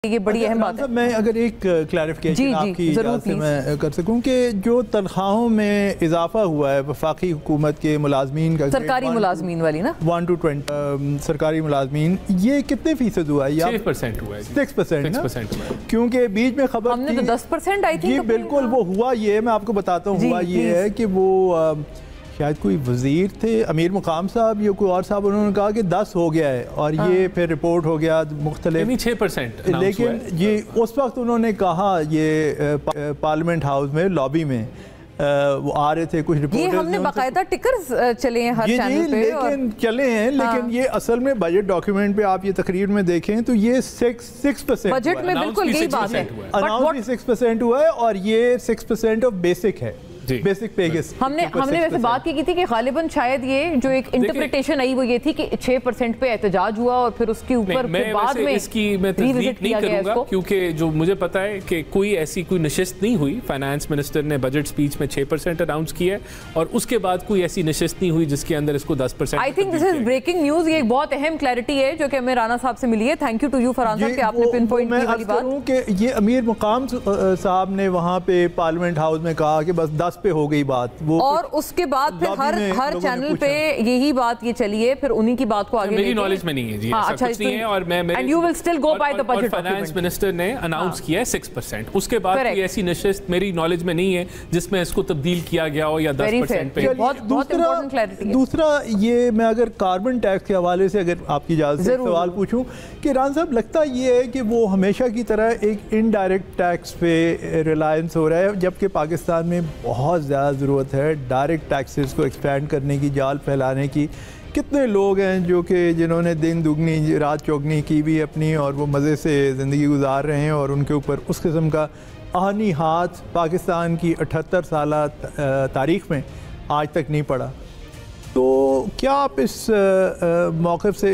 ये बड़ी अहम बात है। मैं अगर एक क्लैरिफिकेशन आपकी इजाज़त से मैं कर सकूं कि जो तनख्वाहों में इजाफा हुआ है वफाकी हुकूमत के मुलाजमीन का, सरकारी मुलाजमीन वाली ना 1 to 20 सरकारी मुलाजमीन, ये कितने फीसद हुआ है? 6% हुआ है। 6% क्योंकि बीच में खबर हमने तो 10% आई थी। बिल्कुल वो हुआ, ये मैं आपको बताता हूँ। हुआ ये है कि वो शायद कोई वजीर थे, अमीर मुकाम साहब या कोई और साहब, उन्होंने कहा कि 10 हो गया है और ये फिर रिपोर्ट हो गया मुख्तलिफ 6%। लेकिन ये उस वक्त उन्होंने कहा, ये पार्लियामेंट हाउस में लॉबी में वो आ रहे थे कुछ रिपोर्टर्स, ये हमने बाकायदा टिकर्स चले हैं हर चैनल पे, लेकिन चले हैं। लेकिन ये असल में बजट डॉक्यूमेंट पे आप ये तकरीर में देखें तो ये 6% बजट में बिल्कुल यही बात है। अनाउंस 6% हुआ है और ये 6% ऑफ बेसिक है, बेसिक पे। हमने वैसे बात की थी कि गालिबन शायद ये जो एक इंटरप्रिटेशन आई वो ये थी कि 6% पे एहतजाज हुआ और फिर उसके ऊपर बाद में इसकी मैं तस्दीक नहीं करूंगा, क्योंकि जो मुझे पता है कि कोई ऐसी कोई नशिस्त नहीं हुई। फाइनेंस मिनिस्टर ने बजट स्पीच में 6% अनाउंस किया है और उसके बाद कोई ऐसी नशिस्त नहीं हुई जिसके अंदर इसको 10%। I think this is breaking news. ये एक बहुत अहम क्लैरिटी है जो कि हमें राना साहब से मिली है। Thank you to you Farhan sahab कि आपने पिन पॉइंट की वाली बात कि ये अमीर मुकाम साहब ने वहां पे पार्लियामेंट हाउस में कहा कि बस 10 पे हो गई बात, वो और उसके बाद फिर हर चैनल पे यही बात ये चली है। फिर उन्हीं की बात को आगे मेरी नॉलेज में नहीं है जी, ऐसा कुछ नहीं है। और मैं and you will still go by the budget. Finance minister ने अनाउंस किया है 6%। उसके बाद कोई ऐसी नशिस्त मेरी नॉलेज में नहीं है जिसमें इसको तब्दील किया गया हो या 10% पे। दूसरा ये मैं अगर कार्बन टैक्स के हवाले से अगर आपकी इजाज़त से सवाल पूछूं कि रान साहब, लगता ये है कि वो हमेशा की तरह एक इनडायरेक्ट टैक्स पे रिलायंस हो रहा है, जबकि पाकिस्तान में बहुत ज़्यादा ज़रूरत है डायरेक्ट टैक्सेस को एक्सपैंड करने की, जाल फैलाने की। कितने लोग हैं जो कि जिन्होंने दिन दुगनी रात चौगनी की भी अपनी, और वो मज़े से ज़िंदगी गुजार रहे हैं और उनके ऊपर उस किस्म का आहनी हाथ पाकिस्तान की 78 साल तारीख़ में आज तक नहीं पड़ा। तो क्या आप इस मौक़िफ़ से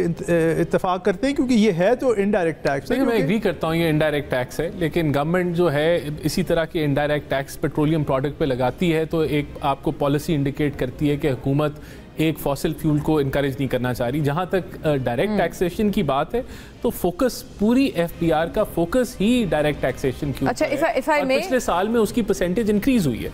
इत्तेफाक करते हैं, क्योंकि ये है तो इनडायरेक्ट टैक्स है? मैं एग्री करता हूँ ये इनडायरेक्ट टैक्स है, लेकिन गवर्नमेंट जो है इसी तरह के इनडायरेक्ट टैक्स पेट्रोलियम प्रोडक्ट पे लगाती है तो एक आपको पॉलिसी इंडिकेट करती है कि हुकूमत एक फॉसिल फ्यूल को इनकरेज नहीं करना चाह रही। जहाँ तक डायरेक्ट टैक्सेशन की बात है तो फोकस पूरी FBR का फोकस ही डायरेक्ट टैक्सेशन की ऊपर है। अच्छा, पिछले साल में उसकी परसेंटेज इंक्रीज हुई है।